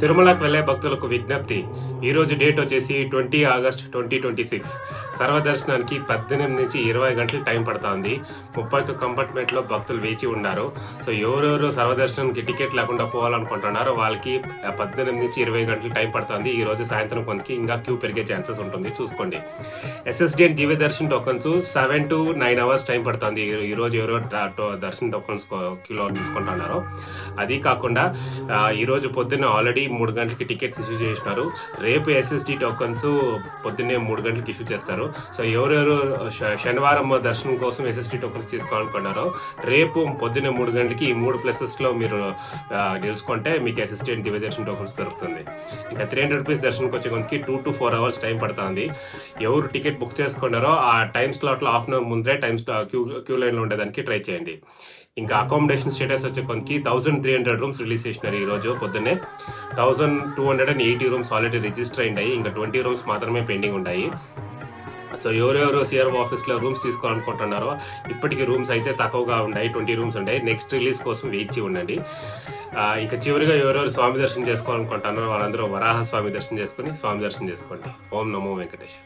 తిరుమలకు వెళ్ళే భక్తులకు విజ్ఞప్తి. ఈరోజు డేట్ వచ్చేసి 20 ఆగస్ట్ 2026. సర్వదర్శనానికి 18 నుంచి 20 గంటలు టైం పడుతుంది. 30 కంపార్ట్మెంట్లో భక్తులు వేచి ఉన్నారు. సో ఎవరెవరు సర్వదర్శనానికి టికెట్ లేకుండా పోవాలనుకుంటున్నారో వాళ్ళకి 18 నుంచి 20 గంటలు టైం పడుతుంది. ఈరోజు సాయంత్రం కొంతకి ఇంకా క్యూ పెరిగే ఛాన్సెస్ ఉంటుంది, చూసుకోండి. SSD and Divya Darshan tokens 7 to 9 hours time పడుతుంది. ఈరోజు ఎవరో దర్శన్ టోకన్స్ క్యూలో తీసుకుంటున్నారో. అది కాకుండా ఈరోజు పొద్దున్న ఆల్రెడీ 3 గంటలకి టికెట్స్ ఇష్యూ చేసినారు. రేపు ఎస్ఎస్డి టోకన్స్ పొద్దున్నే 3 గంటలకి ఇష్యూ చేస్తారు. సో ఎవరెవరు శనివారం దర్శనం కోసం ఎస్ఎస్డి టోకన్స్ తీసుకోవాలనుకున్నారో రేపు పొద్దున్నే 3 గంటలకి ఈ 3 ప్లేసెస్లో మీరు నిలుచుకుంటే మీకు SSD and Divya Darshan tokens దొరుకుతుంది. ఇంకా 300 రూపీస్ దర్శనంకి వచ్చే కొంతకి 2 to 4 అవర్స్ టైం పడుతుంది. ఎవరు టికెట్ బుక్ చేసుకున్నారో ఆ టైం స్లాట్లో హాఫ్ అన్ అవర్ ముందే క్యూ లైన్లో ఉండేదానికి ట్రై చేయండి. ఇంకా అకామిడేషన్ స్టేటస్ వచ్చే కొంతకి 1300 రూమ్స్ రిలీజ్ చేసినారు. ఈరోజు పొద్దున్నే 1280 రూమ్స్ ఆల్రెడీ రిజిస్టర్ అయ్యాయి. ఇంకా 20 రూమ్స్ మాత్రమే పెండింగ్ ఉన్నాయి. సో ఎవరెవరు సిఆర్ఓ ఆఫీస్లో రూమ్స్ తీసుకోవాలనుకుంటున్నారో ఇప్పటికీ రూమ్స్ అయితే తక్కువగా ఉన్నాయి, 20 రూమ్స్ ఉన్నాయి. నెక్స్ట్ రిలీజ్ కోసం వెయిట్ చేయి ఉండండి. ఇంకా చివరిగా ఎవరెవరు స్వామి దర్శనం చేసుకోవాలనుకుంటున్నారో వాళ్ళందరూ వరాహ స్వామి దర్శనం చేసుకుని స్వామి దర్శనం చేసుకోండి. ఓం నమో వెంకటేష్.